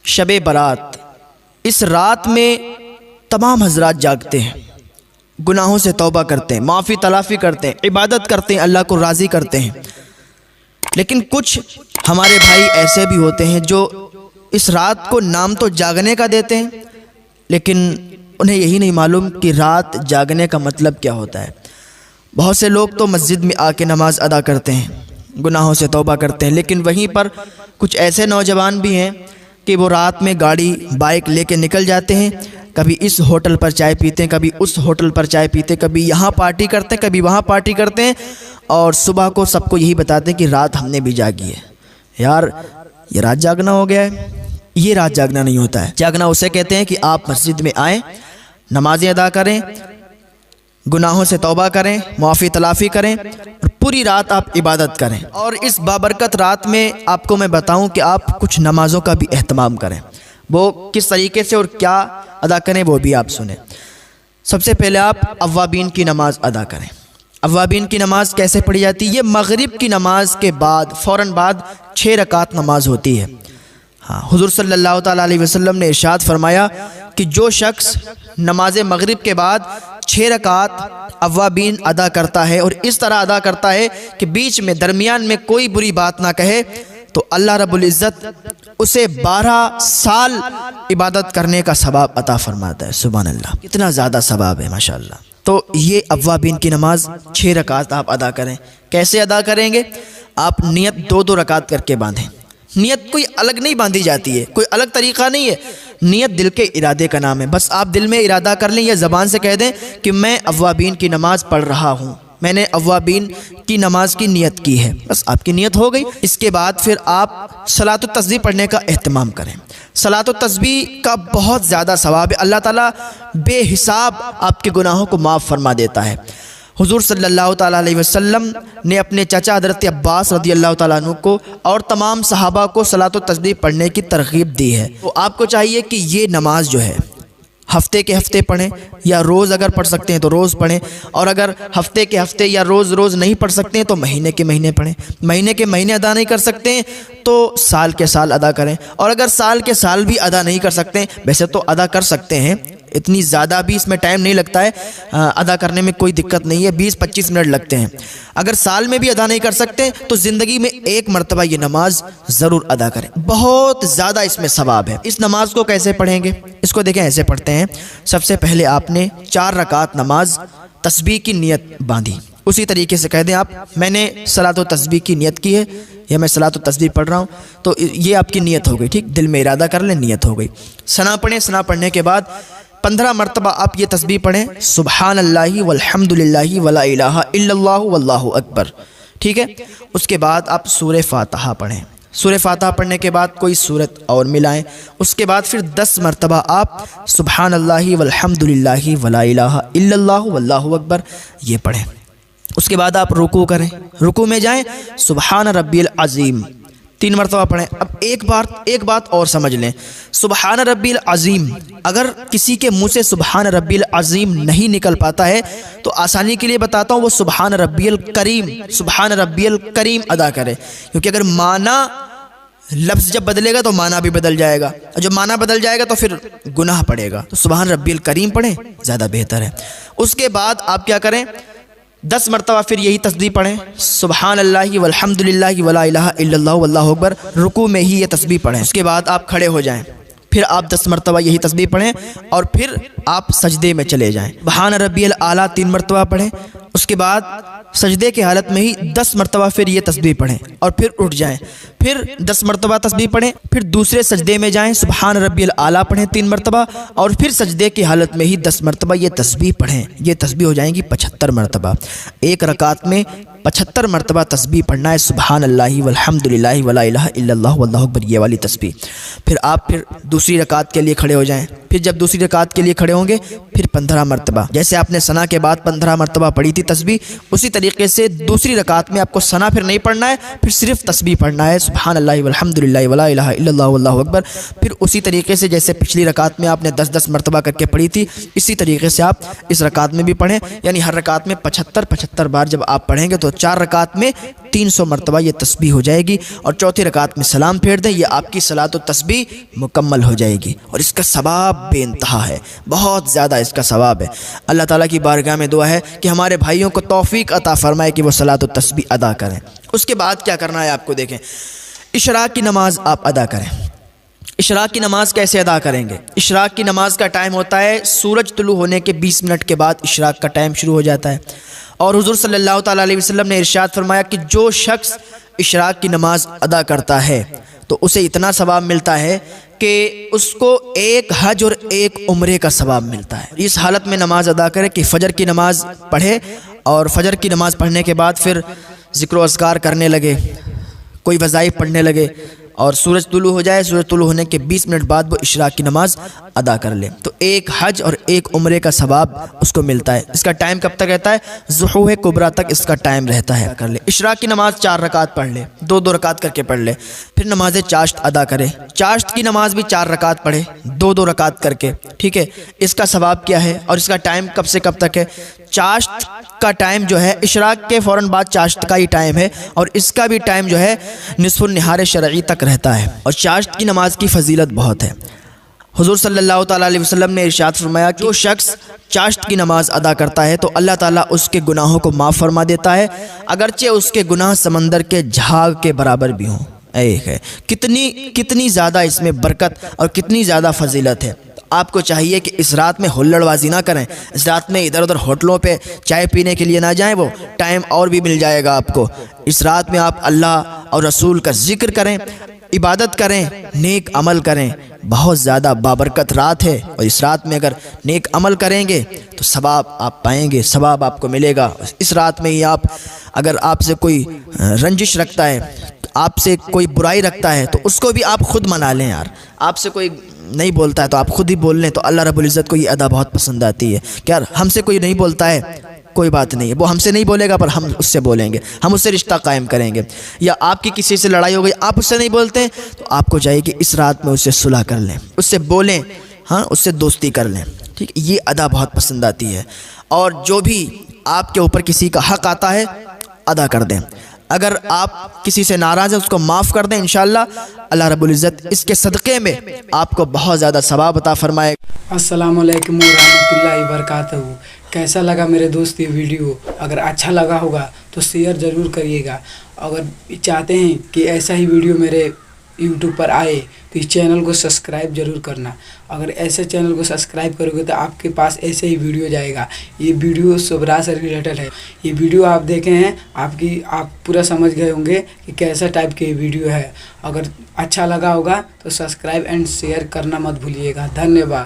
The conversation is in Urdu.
شب برات، اس رات میں تمام حضرات جاگتے ہیں، گناہوں سے توبہ کرتے ہیں، معافی تلافی کرتے ہیں، عبادت کرتے ہیں، اللہ کو راضی کرتے ہیں۔ لیکن کچھ ہمارے بھائی ایسے بھی ہوتے ہیں جو اس رات کو نام تو جاگنے کا دیتے ہیں، لیکن انہیں یہی نہیں معلوم کہ رات جاگنے کا مطلب کیا ہوتا ہے۔ بہت سے لوگ تو مسجد میں آ کے نماز ادا کرتے ہیں، گناہوں سے توبہ کرتے ہیں، لیکن وہیں پر کچھ ایسے نوجوان بھی ہیں کہ وہ رات میں گاڑی بائک لے کے نکل جاتے ہیں، کبھی اس ہوٹل پر چائے پیتے ہیں، کبھی اس ہوٹل پر چائے پیتے ہیں، کبھی یہاں پارٹی کرتے ہیں، کبھی وہاں پارٹی کرتے ہیں، اور صبح کو سب کو یہی بتاتے ہیں کہ رات ہم نے بھی جاگی ہے۔ یار یہ رات جاگنا ہو گیا ہے؟ یہ رات جاگنا نہیں ہوتا ہے۔ جاگنا اسے کہتے ہیں کہ آپ مسجد میں آئیں، نمازیں ادا کریں، گناہوں سے توبہ کریں، معافی تلافی کریں، اور پوری رات آپ عبادت کریں۔ اور اس بابرکت رات میں آپ کو میں بتاؤں کہ آپ کچھ نمازوں کا بھی اہتمام کریں۔ وہ کس طریقے سے اور کیا ادا کریں وہ بھی آپ سنیں۔ سب سے پہلے آپ اوابین کی نماز ادا کریں۔ اوابین کی نماز کیسے پڑھی جاتی ہے؟ یہ مغرب کی نماز کے بعد فوراً بعد 6 رکعت نماز ہوتی ہے۔ حضور صلی اللہ تعالیٰ علیہ وسلم نے ارشاد فرمایا کہ جو شخص نماز مغرب کے بعد 6 رکعت اوابین ادا کرتا ہے اور اس طرح ادا کرتا ہے کہ بیچ میں درمیان میں کوئی بری بات نہ کہے، تو اللہ رب العزت اسے 12 سال عبادت کرنے کا ثواب عطا فرماتا ہے۔ سبحان اللہ، کتنا زیادہ ثواب ہے ماشاءاللہ۔ تو یہ اوابین کی نماز 6 رکعت آپ ادا کریں۔ کیسے ادا کریں گے؟ آپ نیت 2 رکعت کر کے باندھیں۔ نیت کوئی الگ نہیں باندھی جاتی ہے، کوئی الگ طریقہ نہیں ہے، نیت دل کے ارادے کا نام ہے۔ بس آپ دل میں ارادہ کر لیں یا زبان سے کہہ دیں کہ میں اوابین کی نماز پڑھ رہا ہوں، میں نے اوابین کی نماز کی نیت کی ہے، بس آپ کی نیت ہو گئی۔ اس کے بعد پھر آپ صلاۃ التسبیح پڑھنے کا اہتمام کریں۔ صلاۃ التسبیح کا بہت زیادہ ثواب ہے، اللہ تعالیٰ بے حساب آپ کے گناہوں کو معاف فرما دیتا ہے۔ حضور صلی اللہ تعالیٰ علیہ وسلم نے اپنے چچا حضرت عباس رضی اللہ تعالیٰ عنہ کو اور تمام صحابہ کو صلاۃ التسبیح پڑھنے کی ترغیب دی ہے۔ تو آپ کو چاہیے کہ یہ نماز جو ہے ہفتے کے ہفتے پڑھیں، یا روز اگر پڑھ سکتے ہیں تو روز پڑھیں، اور اگر ہفتے کے ہفتے یا روز نہیں پڑھ سکتے ہیں تو مہینے کے مہینے پڑھیں۔ مہینے کے مہینے ادا نہیں کر سکتے ہیں تو سال کے سال ادا کریں، اور اگر سال کے سال بھی ادا نہیں کر سکتے ہیں، ویسے تو ادا کر سکتے ہیں، اتنی زیادہ بھی اس میں ٹائم نہیں لگتا ہے، ادا کرنے میں کوئی دقت نہیں ہے، 20-25 منٹ لگتے ہیں۔ اگر سال میں بھی ادا نہیں کر سکتے تو زندگی میں 1 مرتبہ یہ نماز ضرور ادا کریں، بہت زیادہ اس میں ثواب ہے۔ اس نماز کو کیسے پڑھیں گے؟ اس کو دیکھیں، ایسے پڑھتے ہیں۔ سب سے پہلے آپ نے 4 رکعت نماز تسبیح کی نیت باندھی، اسی طریقے سے کہہ دیں آپ میں نے صلاۃ التسبیح کی نیت کی ہے، یا میں صلاۃ التسبیح پڑھ رہا ہوں، تو یہ آپ کی نیت ہو گئی، ٹھیک، دل میں ارادہ کر لیں، نیت ہو گئی۔ ثنا پڑھیں، ثنا پڑھنے کے بعد 15 مرتبہ آپ یہ تسبیح پڑھیں، سبحان اللہ والحمد للہ ولا الہ الا اللہ واللہ اکبر، ٹھیک ہے۔ اس کے بعد آپ سورہ فاتحہ پڑھیں۔ سورہ فاتحہ پڑھنے کے بعد کوئی سورت اور ملائیں۔ اس کے بعد پھر 10 مرتبہ آپ سبحان اللہ والحمد للہ ولا الہ الا اللہ واللہ اکبر یہ پڑھیں۔ اس کے بعد آپ رکوع کریں، رکوع میں جائیں، سبحان ربی العظیم 3 مرتبہ پڑھیں۔ اب ایک بات اور سمجھ لیں، سبحان ربی العظیم اگر کسی کے منہ سے سبحان ربی العظیم نہیں نکل پاتا ہے تو آسانی کے لیے بتاتا ہوں، وہ سبحان ربی الکریم، سبحان ربی الکریم ادا کرے، کیونکہ اگر معنی لفظ جب بدلے گا تو معنی بھی بدل جائے گا، اور جب معنی بدل جائے گا تو پھر گناہ پڑے گا، تو سبحان ربی الکریم پڑھیں، زیادہ بہتر ہے۔ اس کے بعد آپ کیا کریں، 10 مرتبہ پھر یہی تسبیح پڑھیں، سبحان اللہ والحمد للہ ولا الہ الا اللہ واللہ اکبر، رکوع میں ہی یہ تسبیح پڑھیں۔ اس کے بعد آپ کھڑے ہو جائیں، پھر آپ 10 مرتبہ یہی تسبیح پڑھیں، اور پھر آپ سجدے میں چلے جائیں، سبحان ربی الاعلیٰ 3 مرتبہ پڑھیں۔ اس کے بعد سجدے کی حالت میں ہی 10 مرتبہ پھر یہ تسبیح پڑھیں، اور پھر اٹھ جائیں، پھر 10 مرتبہ تسبیح پڑھیں، پھر دوسرے سجدے میں جائیں، سبحان ربی الاعلیٰ پڑھیں 3 مرتبہ، اور پھر سجدے کی حالت میں ہی 10 مرتبہ یہ تسبیح پڑھیں۔ یہ تسبیح ہو جائیں گی 75 مرتبہ۔ ایک رکعت میں 75 مرتبہ تسبیح پڑھنا ہے، سبحان اللہ والحمد للہ ولا الہ الا اللہ واللہ اکبر، یہ والی تسبیح۔ پھر آپ دوسری رکعت کے لیے کھڑے ہو جائیں، پھر جب دوسری رکعت کے لیے کھڑے ہوں گے پھر 15 مرتبہ، جیسے آپ نے ثنا کے بعد 15 مرتبہ پڑھی تھی تسبیح، اسی طریقے سے دوسری رکعت میں آپ کو ثنا پھر نہیں پڑھنا ہے، پھر صرف تسبیح پڑھنا ہے، سبحان اللہ والحمد للہ ولا الہ الا اللہ واللہ اکبر۔ پھر اسی طریقے سے جیسے پچھلی رکعت میں آپ نے 10 مرتبہ کر کے پڑھی تھی، اسی طریقے سے آپ اس رکعت میں بھی پڑھیں، یعنی ہر رکعت میں 75 بار جب آپ پڑھیں گے تو 4 رکعت میں 300 مرتبہ یہ تسبیح ہو جائے گی، اور چوتھی رکعت میں سلام پھیر دیں، یہ آپ کی صلاۃ و تسبیح مکمل ہو جائے گی، اور اس کا ثواب بے انتہا ہے، بہت زیادہ اس کا ثواب ہے۔ اللہ تعالیٰ کی بارگاہ میں دعا ہے کہ ہمارے بھائیوں کو توفیق عطا فرمائے کہ وہ صلاۃ و تسبیح ادا کریں۔ اس کے بعد کیا کرنا ہے آپ کو دیکھیں، اشراق کی نماز آپ ادا کریں۔ اشراق کی نماز کیسے ادا کریں گے؟ اشراق کی نماز کا ٹائم ہوتا ہے سورج طلوع ہونے کے 20 منٹ کے بعد اشراق کا ٹائم شروع ہو جاتا ہے، اور حضور صلی اللہ تعالیٰ علیہ وسلم نے ارشاد فرمایا کہ جو شخص اشراق کی نماز ادا کرتا ہے تو اسے اتنا ثواب ملتا ہے کہ اس کو ایک حج اور ایک عمرے کا ثواب ملتا ہے۔ اس حالت میں نماز ادا کرے کہ فجر کی نماز پڑھے، اور فجر کی نماز پڑھنے کے بعد پھر ذکر و اذکار کرنے لگے، کوئی وظائف پڑھنے لگے، اور سورج طلوع ہو جائے، سورج طلوع ہونے کے 20 منٹ بعد وہ اشراق کی نماز ادا کر لے، تو ایک حج اور ایک عمرے کا ثواب اس کو ملتا ہے۔ اس کا ٹائم کب تک رہتا ہے؟ ظہور کبریٰ تک اس کا ٹائم رہتا ہے۔ کر لے اشراق کی نماز 4 رکعت پڑھ لے، 2 رکعت کر کے پڑھ لے، پھر نماز چاشت ادا کرے، چاشت کی نماز بھی 4 رکعت پڑھے، 2 رکعت کر کے، ٹھیک ہے۔ اس کا ثواب کیا ہے اور اس کا ٹائم کب سے کب تک ہے؟ چاشت کا ٹائم جو ہے اشراق کے فوراً بعد چاشت کا ہی ٹائم ہے، اور اس کا بھی ٹائم جو ہے نصف النہار شرعی تک رہتا ہے، اور چاشت کی نماز کی فضیلت بہت ہے۔ حضور صلی اللہ تعالیٰ علیہ وسلم نے ارشاد فرمایا کہ جو شخص چاشت کی نماز ادا کرتا ہے تو اللہ تعالیٰ اس کے گناہوں کو معاف فرما دیتا ہے، اگرچہ اس کے گناہ سمندر کے جھاگ کے برابر بھی ہوں۔ ایک ہے کتنی زیادہ اس میں برکت اور کتنی زیادہ فضیلت ہے۔ آپ کو چاہیے کہ اس رات میں ہلڑ بازی نہ کریں، اس رات میں ادھر ادھر ہوٹلوں پہ چائے پینے کے لیے نہ جائیں، وہ ٹائم اور بھی مل جائے گا آپ کو۔ اس رات میں آپ اللہ اور رسول کا ذکر کریں، عبادت کریں، نیک عمل کریں، بہت زیادہ بابرکت رات ہے، اور اس رات میں اگر نیک عمل کریں گے تو ثواب آپ پائیں گے، ثواب آپ کو ملے گا۔ اس رات میں ہی اگر آپ سے کوئی رنجش رکھتا ہے، آپ سے کوئی برائی رکھتا ہے، تو اس کو بھی آپ خود منا لیں یار۔ آپ سے کوئی نہیں بولتا ہے تو آپ خود ہی بول لیں، تو اللہ رب العزت کو یہ ادا بہت پسند آتی ہے کہ یار ہم سے کوئی نہیں بولتا ہے، کوئی بات نہیں ہے، وہ ہم سے نہیں بولے گا پر ہم اس سے بولیں گے، ہم اس سے رشتہ قائم کریں گے۔ یا آپ کی کسی سے لڑائی ہو گئی، آپ اس سے نہیں بولتے تو آپ کو چاہیے کہ اس رات میں اس سے صلح کر لیں، اس سے بولیں، ہاں اس سے دوستی کر لیں، ٹھیک۔ یہ ادا بہت پسند آتی ہے، اور جو بھی آپ کے اوپر کسی کا حق آتا ہے ادا کر دیں۔ اگر آپ کسی سے ناراض ہیں اس کو معاف کر دیں، انشاءاللہ اللہ رب العزت اس کے صدقے میں آپ کو بہت زیادہ ثواب عطا فرمائے۔ السلام علیکم ورحمۃ اللہ وبرکاتہ۔ کیسا لگا میرے دوست یہ ویڈیو؟ اگر اچھا لگا ہوگا تو شیئر ضرور کریے گا۔ اگر چاہتے ہیں کہ ایسا ہی ویڈیو میرے یوٹیوب پر آئے تو اس چینل کو سبسکرائب ضرور کرنا۔ اگر ایسے چینل کو سبسکرائب کرو گے تو آپ کے پاس ایسے ہی ویڈیو جائے گا۔ یہ ویڈیو صبرا سے ریلیٹڈ ہے، یہ ویڈیو آپ دیکھے ہیں، آپ پورا سمجھ گئے ہوں گے کہ کیسا ٹائپ کی ویڈیو ہے۔ اگر اچھا لگا ہوگا تو سبسکرائب اینڈ شیئر کرنا مت بھولیے گا۔ دھنیہ واد۔